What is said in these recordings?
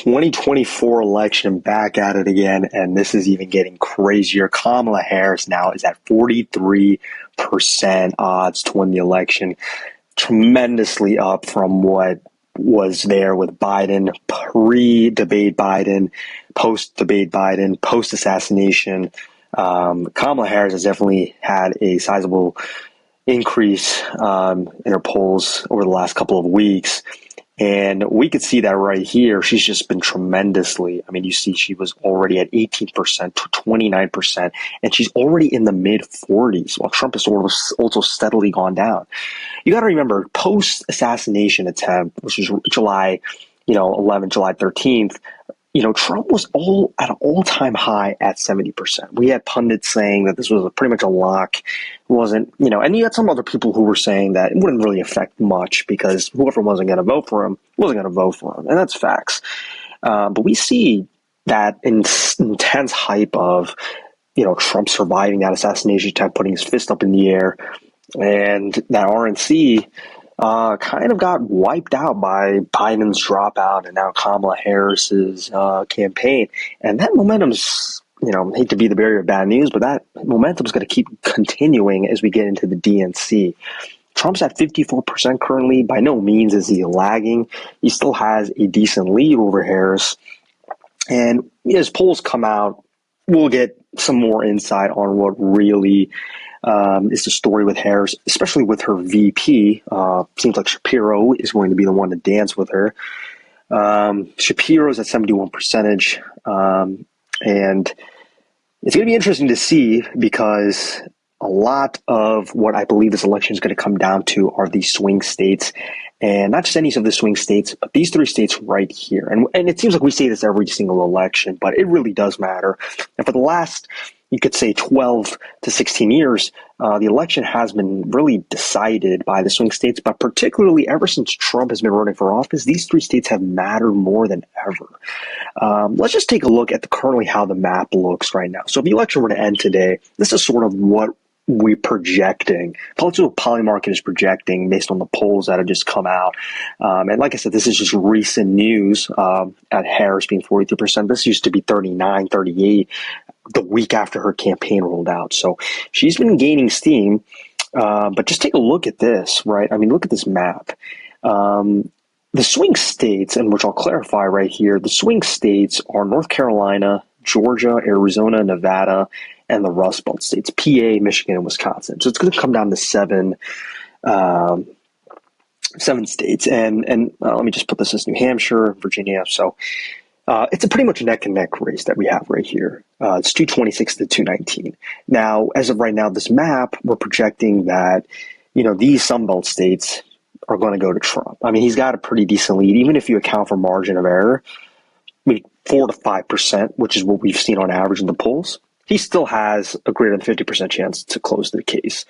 2024 election back at it again, and this is even getting crazier. Kamala Harris now is at 43% odds to win the election, tremendously up from what was there with Biden, pre-debate Biden, post-debate Biden, post-assassination. Kamala Harris has definitely had a sizable increase in her polls over the last couple of weeks. And we could see that right here. She's just been tremendously. I mean, you see she was already at 18% to 29%, and she's already in the mid 40s, while Trump has also steadily gone down. You got to remember, post-assassination attempt, which was July 11th, July 13th, Trump was at an all-time high at 70%. We had pundits saying that this was pretty much a lock. It wasn't, and you had some other people who were saying that it wouldn't really affect much because whoever wasn't going to vote for him wasn't going to vote for him. And that's facts. But we see that intense hype of, Trump surviving that assassination attempt, putting his fist up in the air, and that RNC kind of got wiped out by Biden's dropout and now Kamala Harris's campaign. And that momentum's, hate to be the bearer of bad news, but that momentum's going to keep continuing as we get into the DNC. Trump's at 54% currently. By no means is he lagging. He still has a decent lead over Harris. And as polls come out, we'll get some more insight on what really is the story with Harris, especially with her VP. Seems like Shapiro is going to be the one to dance with her. Shapiro's at 71%. And it's going to be interesting to see because a lot of what I believe this election is going to come down to are these swing states. And not just any of the swing states, but these three states right here. And it seems like we say this every single election, but it really does matter. And for the last, you could say 12 to 16 years, the election has been really decided by the swing states, but particularly ever since Trump has been running for office, these three states have mattered more than ever. Let's just take a look at currently how the map looks right now. So if the election were to end today, this is sort of what we're projecting. Political Polymarket is projecting based on the polls that have just come out. And like I said, this is just recent news at Harris being 43%. This used to be 39, 38 the week after her campaign rolled out. So she's been gaining steam. But just take a look at this, right? I mean, look at this map. The swing states, and which I'll clarify right here, the swing states are North Carolina, Georgia, Arizona, Nevada, and the Rust Belt states, PA, Michigan, and Wisconsin. So it's going to come down to seven states. And let me just put this as New Hampshire, Virginia. So it's a pretty much neck and neck race that we have right here. It's 226 to 219. Now, as of right now, this map, we're projecting that, these Sunbelt states are going to go to Trump. I mean, he's got a pretty decent lead, even if you account for margin of error, 4 to 5%, which is what we've seen on average in the polls. He still has a greater than 50% chance to close the case.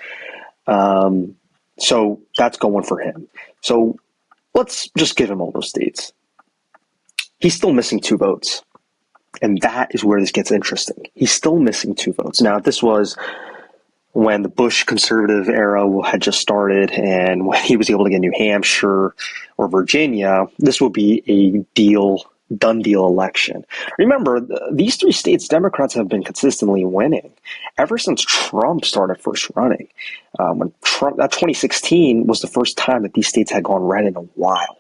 So that's going for him. So let's just give him all those states. He's still missing 2 votes. And that is where this gets interesting. He's still missing 2 votes. Now, if this was when the Bush conservative era had just started and when he was able to get New Hampshire or Virginia, this would be a done deal election. Remember, these 3 states, Democrats have been consistently winning ever since Trump started first running. When that 2016 was the first time that these states had gone red in a while.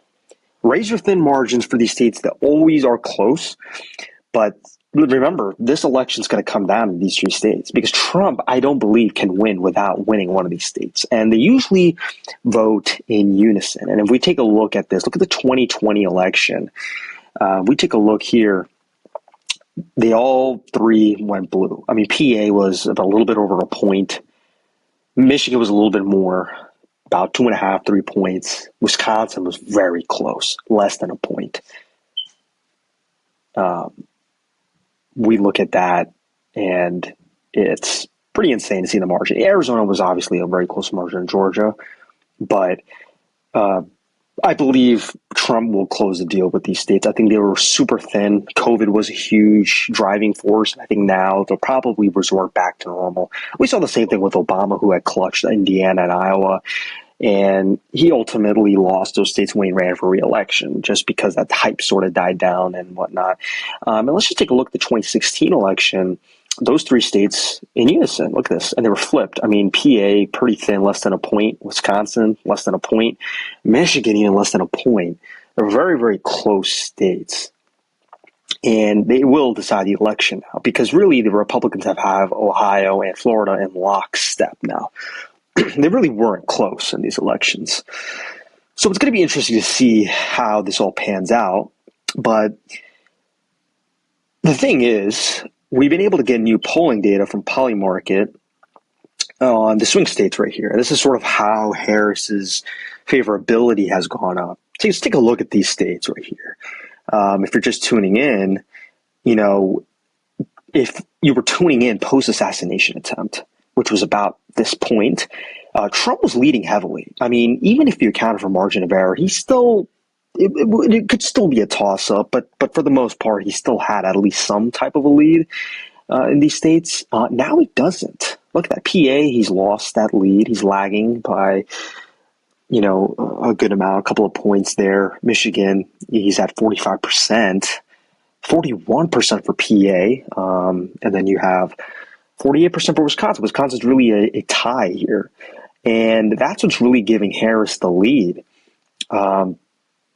Razor thin margins for these states that always are close, but remember, this election is going to come down to these 3 states because Trump, I don't believe, can win without winning one of these states. And they usually vote in unison. And if we take a look at this, look at the 2020 election. We take a look here. They all 3 went blue. I mean, PA was about a little bit over a point. Michigan was a little bit more, about 2.5, 3 points. Wisconsin was very close, less than a point. We look at that, and it's pretty insane to see the margin. Arizona was obviously a very close margin in Georgia, but I believe Trump will close the deal with these states. I think they were super thin. COVID was a huge driving force. I think now they'll probably resort back to normal. We saw the same thing with Obama, who had clutched Indiana and Iowa. And he ultimately lost those states when he ran for re-election, just because that hype sort of died down and whatnot. And let's just take a look at the 2016 election. Those three states in unison, look at this, and they were flipped. I mean, PA, pretty thin, less than a point. Wisconsin, less than a point. Michigan, even less than a point. They're very, very close states. And they will decide the election now, because really the Republicans have Ohio and Florida in lockstep now. They really weren't close in these elections. So it's going to be interesting to see how this all pans out. But the thing is, we've been able to get new polling data from Polymarket on the swing states right here. This is sort of how Harris's favorability has gone up. So let's take a look at these states right here. If you're just tuning in, if you were tuning in post-assassination attempt, which was about this point, Trump was leading heavily. I mean, even if you accounted for margin of error, it could still be a toss-up, but for the most part, he still had at least some type of a lead in these states. Now he doesn't. Look at that. PA, he's lost that lead. He's lagging by, a good amount, a couple of points there. Michigan, he's at 45%, 41% for PA, and then you have 48% for Wisconsin. Wisconsin's really a tie here. And that's what's really giving Harris the lead.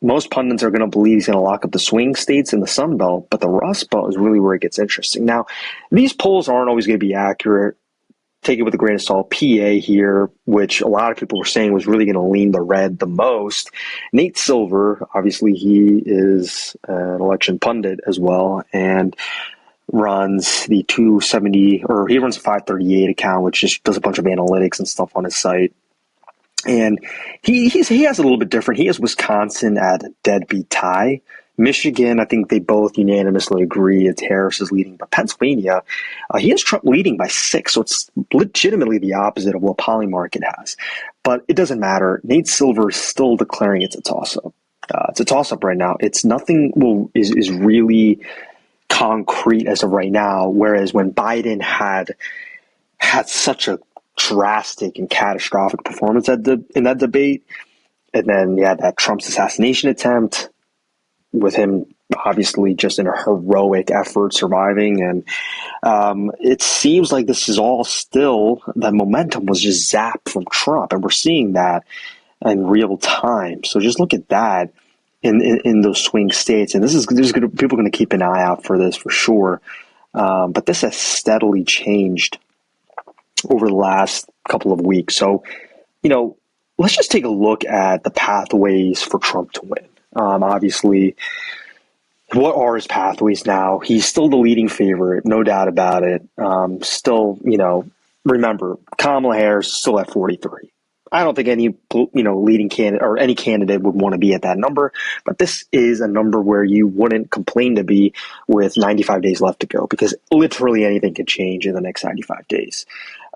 Most pundits are going to believe he's going to lock up the swing states in the Sun Belt, but the Rust Belt is really where it gets interesting. Now, these polls aren't always going to be accurate. Take it with a grain of salt. PA here, which a lot of people were saying was really going to lean the red the most. Nate Silver, obviously he is an election pundit as well, and runs the 270, or he runs a 538 account, which just does a bunch of analytics and stuff on his site. And he has a little bit different. He has Wisconsin at a deadbeat tie. Michigan, I think they both unanimously agree it's Harris is leading. But Pennsylvania, he has Trump leading by 6. So it's legitimately the opposite of what Polymarket has. But it doesn't matter. Nate Silver is still declaring it's a toss-up. It's a toss-up right now. It's nothing is really concrete as of right now. Whereas when Biden had such a drastic and catastrophic performance in that debate, and then you had that Trump's assassination attempt with him obviously just in a heroic effort surviving, and it seems like this is all still, the momentum was just zapped from Trump, and we're seeing that in real time. So just look at that in those swing states, and people are going to keep an eye out for this for sure. But this has steadily changed over the last couple of weeks. So, let's just take a look at the pathways for Trump to win. Obviously, what are his pathways now? He's still the leading favorite, no doubt about it. Still, remember, Kamala Harris is still at 43. I don't think any, leading candidate or any candidate would want to be at that number, but this is a number where you wouldn't complain to be with 95 days left to go, because literally anything could change in the next 95 days.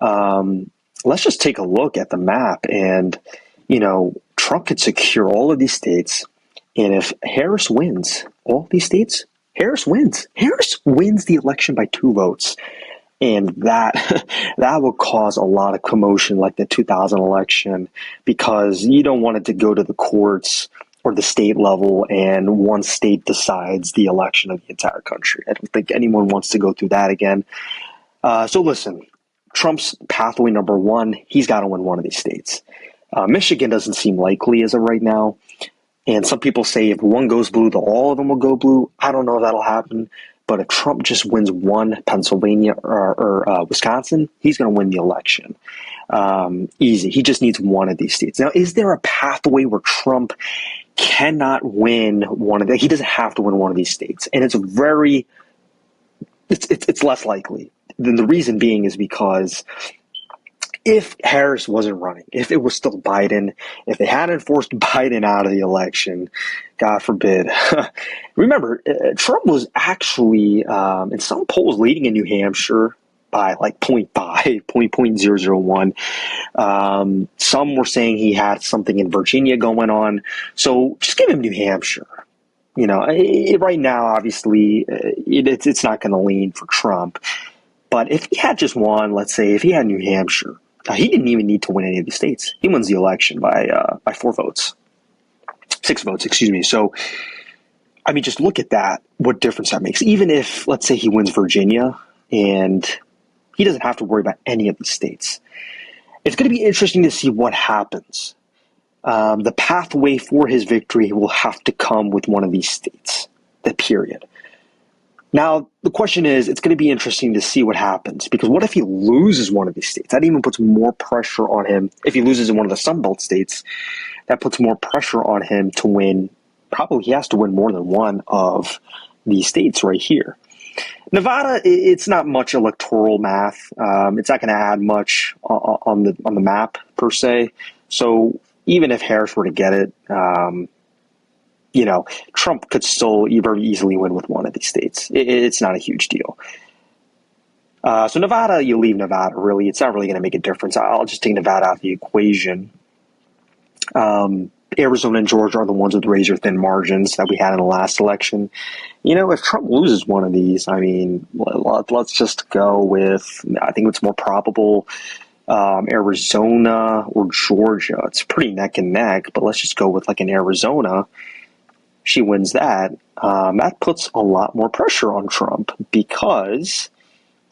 Let's just take a look at the map, and, Trump could secure all of these states. And if Harris wins all these states, Harris wins. Harris wins the election by 2 votes. And that will cause a lot of commotion, like the 2000 election, because you don't want it to go to the courts or the state level and one state decides the election of the entire country. I don't think anyone wants to go through that again. So listen, Trump's pathway number 1, he's got to win one of these states. Michigan doesn't seem likely as of right now. And some people say if one goes blue, all of them will go blue. I don't know if that'll happen. But if Trump just wins one, Pennsylvania or Wisconsin, he's going to win the election. Easy. He just needs one of these states. Now, is there a pathway where Trump cannot win one of them? He doesn't have to win one of these states. And it's less likely. Then the reason being is because if Harris wasn't running, if it was still Biden, if they hadn't forced Biden out of the election, God forbid. Remember, Trump was actually, in some polls, leading in New Hampshire by like 0.5, 0.001. Some were saying he had something in Virginia going on. So just give him New Hampshire. Right now, obviously, it's not going to lean for Trump. But if he had just won, let's say, if he had New Hampshire, He didn't even need to win any of these states. He wins the election by 6 votes, excuse me. So, I mean, just look at that, what difference that makes. Even if, let's say, he wins Virginia and he doesn't have to worry about any of these states. It's going to be interesting to see what happens. The pathway for his victory will have to come with one of these states, the period. Now, the question is, it's going to be interesting to see what happens, because what if he loses one of these states? That even puts more pressure on him. If he loses in one of the Sunbelt states, that puts more pressure on him to win. Probably he has to win more than one of these states right here. Nevada, it's not much electoral math. It's not going to add much on the map per se. So even if Harris were to get it, Trump could still very easily win with one of these states. It's not a huge deal. So Nevada, you leave Nevada, really. It's not really going to make a difference. I'll just take Nevada out of the equation. Arizona and Georgia are the ones with razor-thin margins that we had in the last election. If Trump loses one of these, I mean, let's just go with, I think it's more probable, Arizona or Georgia. It's pretty neck and neck, but let's just go with like an Arizona. She wins that. That puts a lot more pressure on Trump, because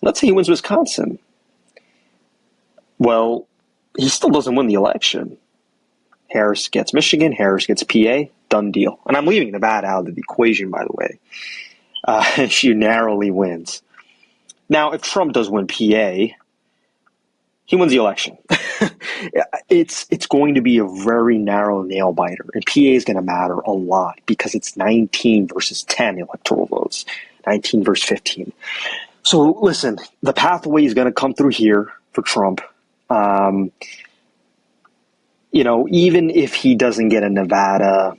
let's say he wins Wisconsin. Well, he still doesn't win the election. Harris gets Michigan, Harris gets PA, done deal. And I'm leaving Nevada out of the equation, by the way. She narrowly wins. Now, if Trump does win PA, he wins the election. It's going to be a very narrow nail biter, and PA is going to matter a lot because it's 19 versus 10 electoral votes, 19 versus 15. So listen, the pathway is going to come through here for Trump. Even if he doesn't get a Nevada,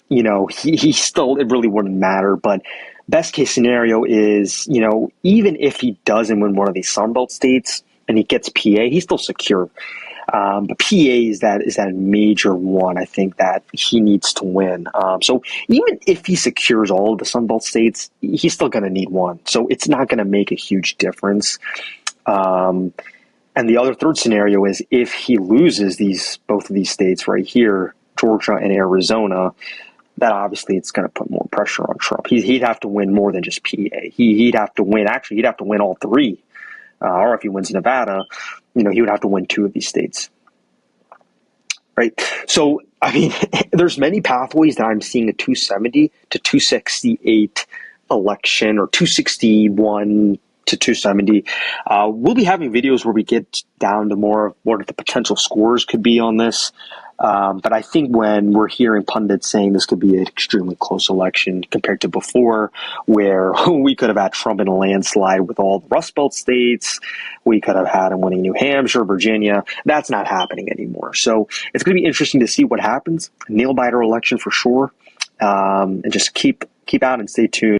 he still, it really wouldn't matter. But best case scenario is, even if he doesn't win one of these Sunbelt states and he gets PA, he's still secure. But PA is that major one, I think, that he needs to win. So even if he secures all of the Sunbelt states, he's still going to need one. So it's not going to make a huge difference. And the other third scenario is if he loses both of these states right here, Georgia and Arizona, that obviously it's going to put more pressure on Trump. He'd have to win more than just PA. He'd have to win. Actually, he'd have to win all three. Or if he wins Nevada, he would have to win two of these states. Right. So, I mean, there's many pathways that I'm seeing a 270 to 268 election, or 261 to 270. We'll be having videos where we get down to more of what the potential scores could be on this. But I think when we're hearing pundits saying this could be an extremely close election compared to before, where we could have had Trump in a landslide with all the Rust Belt states, we could have had him winning New Hampshire, Virginia, that's not happening anymore. So it's going to be interesting to see what happens. Nail biter election for sure. And just keep out and stay tuned.